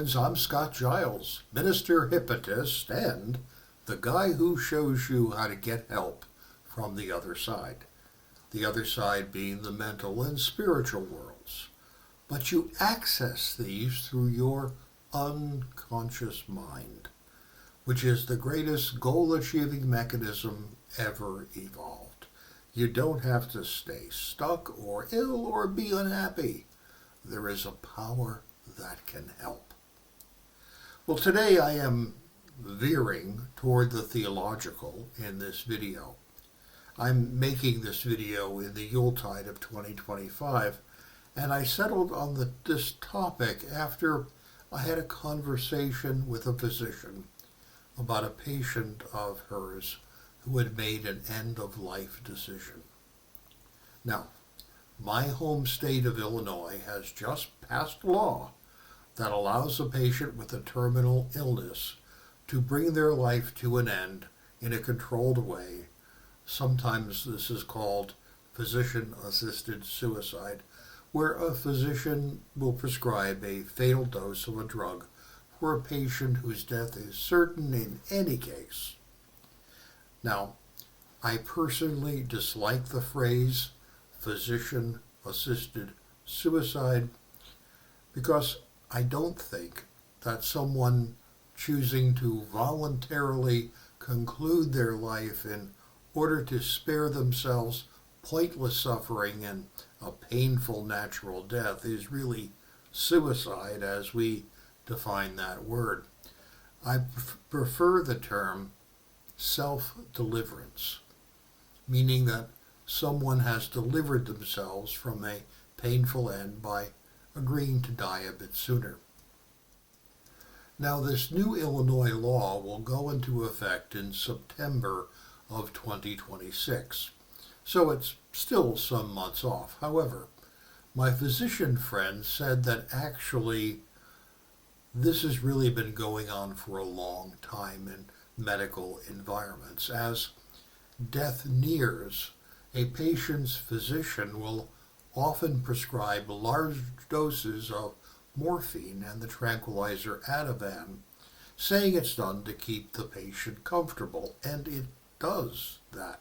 friends, I'm Scott Giles, minister hypnotist and the guy who shows you how to get help from the other side. The other side being the mental and spiritual worlds. But you access these through your unconscious mind, which is the greatest goal-achieving mechanism ever evolved. You don't have to stay stuck or ill or be unhappy. There is a power that can help. Well, today I am veering toward the theological in this video. I'm making this video in the Yuletide of 2025, and I settled on this topic after I had a conversation with a physician about a patient of hers who had made an end-of-life decision. Now, my home state of Illinois has just passed a law that allows a patient with a terminal illness to bring their life to an end in a controlled way. Sometimes this is called physician-assisted suicide, where a physician will prescribe a fatal dose of a drug for a patient whose death is certain in any case. Now, I personally dislike the phrase physician-assisted suicide because I don't think that someone choosing to voluntarily conclude their life in order to spare themselves pointless suffering and a painful natural death is really suicide as we define that word. I prefer the term self-deliverance, meaning that someone has delivered themselves from a painful end by agreeing to die a bit sooner. Now, this new Illinois law will go into effect in September of 2026, so it's still some months off. However, my physician friend said that actually this has really been going on for a long time in medical environments. As death nears, a patient's physician will often prescribe large doses of morphine and the tranquilizer Ativan, saying it's done to keep the patient comfortable, and it does that.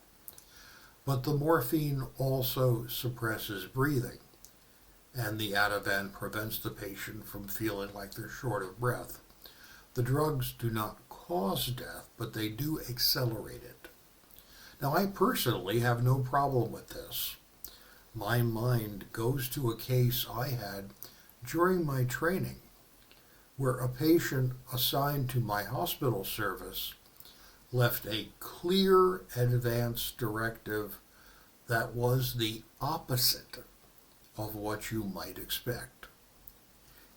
But the morphine also suppresses breathing, and the Ativan prevents the patient from feeling like they're short of breath. The drugs do not cause death, but they do accelerate it. Now, I personally have no problem with this. My mind goes to a case I had during my training, where a patient assigned to my hospital service left a clear advance directive that was the opposite of what you might expect.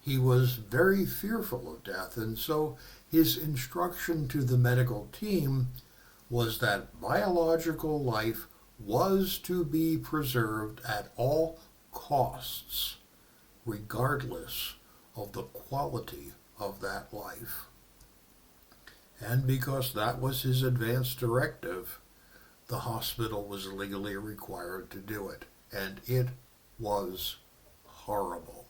He was very fearful of death, and so his instruction to the medical team was that biological life was to be preserved at all costs, regardless of the quality of that life. And because that was his advance directive, the hospital was legally required to do it, and it was horrible.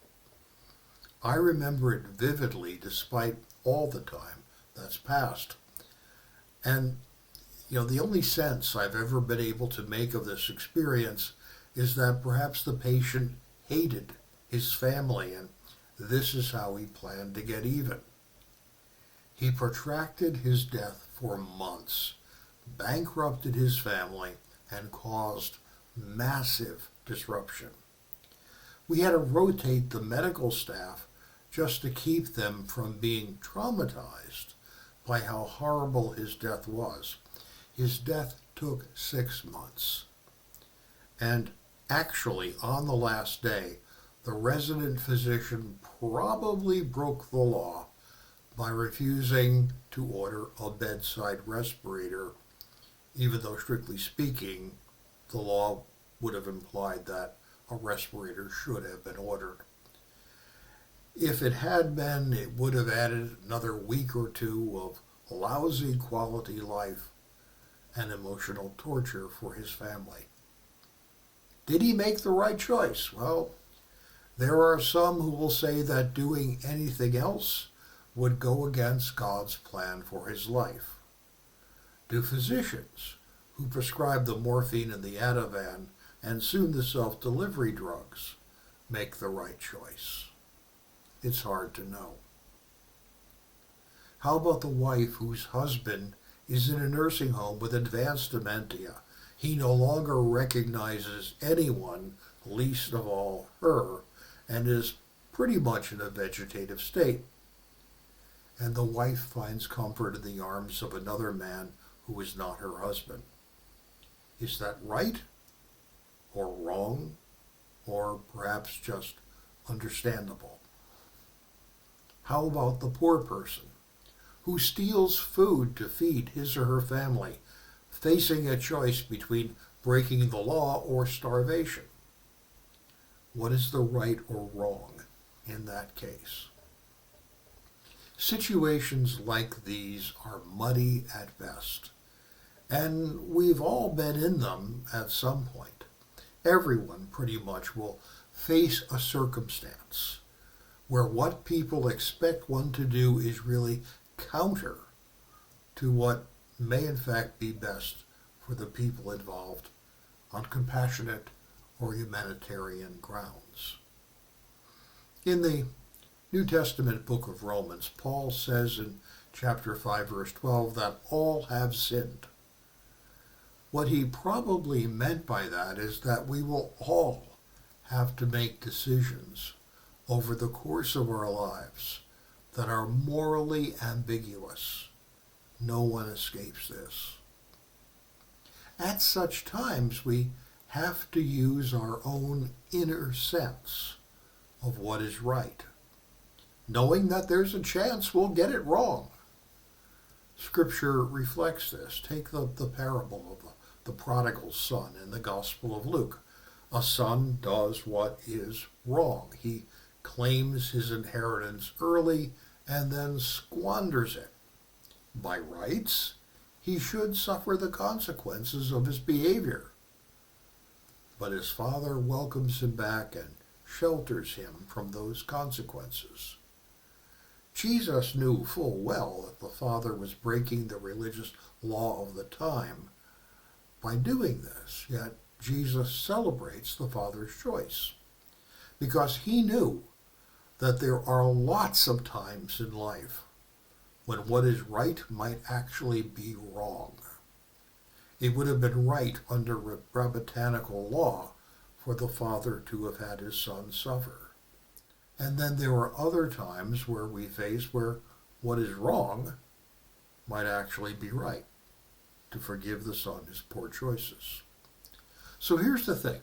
I remember it vividly despite all the time that's passed. And the only sense I've ever been able to make of this experience is that perhaps the patient hated his family, and this is how he planned to get even. He protracted his death for months, bankrupted his family, and caused massive disruption. We had to rotate the medical staff just to keep them from being traumatized by how horrible his death was. His death took 6 months. And actually, on the last day, the resident physician probably broke the law by refusing to order a bedside respirator, even though, strictly speaking, the law would have implied that a respirator should have been ordered. If it had been, it would have added another week or two of lousy quality life and emotional torture for his family. Did he make the right choice? Well, there are some who will say that doing anything else would go against God's plan for his life? Do physicians who prescribe the morphine and the Ativan and soon the self-delivery drugs make the right choice? It's hard to know. How about the wife whose husband is in a nursing home with advanced dementia? He no longer recognizes anyone, least of all her, and is pretty much in a vegetative state. And the wife finds comfort in the arms of another man who is not her husband. Is that right? Or wrong? Or perhaps just understandable? How about the poor person who steals food to feed his or her family, facing a choice between breaking the law or starvation? What is the right or wrong in that case? Situations like these are muddy at best, and we've all been in them at some point. Everyone pretty much will face a circumstance where what people expect one to do is really counter to what may in fact be best for the people involved on compassionate or humanitarian grounds. In the New Testament book of Romans, Paul says in chapter 5, verse 12, that all have sinned. What he probably meant by that is that we will all have to make decisions over the course of our lives that are morally ambiguous. No one escapes this. At such times, we have to use our own inner sense of what is right, knowing that there's a chance we'll get it wrong. Scripture reflects this. Take the parable of the prodigal son in the Gospel of Luke. A son does what is wrong. He claims his inheritance early and then squanders it. By rights, he should suffer the consequences of his behavior. But his father welcomes him back and shelters him from those consequences. Jesus knew full well that the father was breaking the religious law of the time by doing this, yet Jesus celebrates the father's choice because he knew that there are lots of times in life when what is right might actually be wrong. It would have been right under rabbinical law for the father to have had his son suffer. And then there are other times where we face where what is wrong might actually be right, to forgive the son his poor choices. So here's the thing.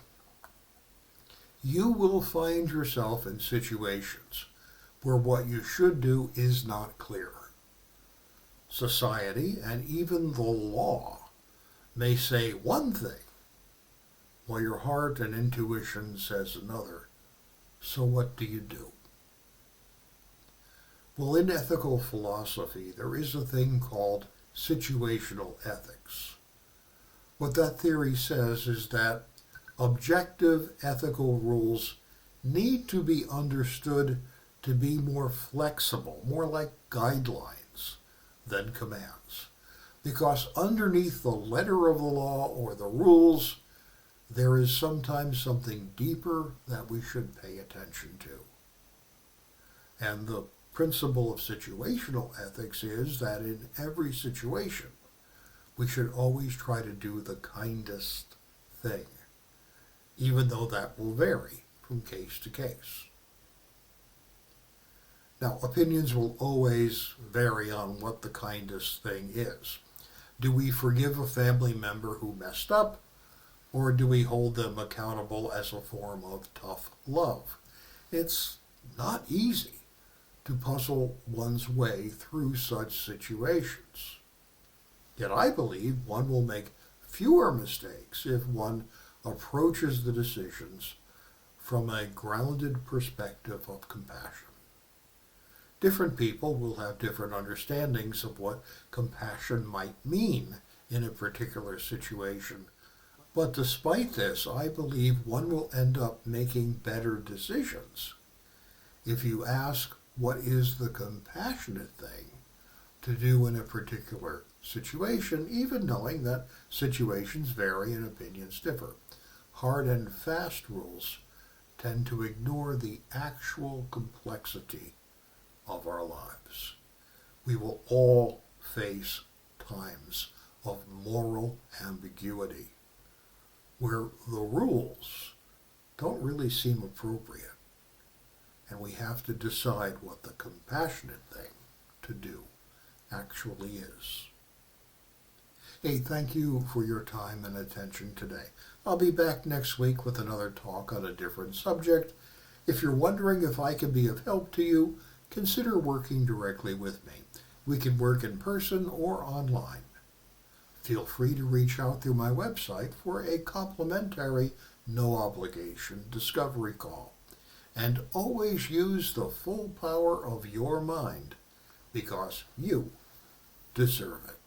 You will find yourself in situations where what you should do is not clear. Society and even the law may say one thing, while your heart and intuition says another. So what do you do? Well, in ethical philosophy, there is a thing called situational ethics. What that theory says is that objective ethical rules need to be understood to be more flexible, more like guidelines than commands. Because underneath the letter of the law or the rules, there is sometimes something deeper that we should pay attention to. And the principle of situational ethics is that in every situation, we should always try to do the kindest thing, even though that will vary from case to case. Now, opinions will always vary on what the kindest thing is. Do we forgive a family member who messed up, or do we hold them accountable as a form of tough love? It's not easy to puzzle one's way through such situations. Yet I believe one will make fewer mistakes if one approaches the decisions from a grounded perspective of compassion. Different people will have different understandings of what compassion might mean in a particular situation. But despite this, I believe one will end up making better decisions if you ask what is the compassionate thing to do in a particular situation, even knowing that situations vary and opinions differ. Hard and fast rules tend to ignore the actual complexity of our lives. We will all face times of moral ambiguity where the rules don't really seem appropriate, and we have to decide what the compassionate thing to do actually is. Hey, thank you for your time and attention today. I'll be back next week with another talk on a different subject. If you're wondering if I can be of help to you, consider working directly with me. We can work in person or online. Feel free to reach out through my website for a complimentary, no-obligation discovery call. And always use the full power of your mind, because you deserve it.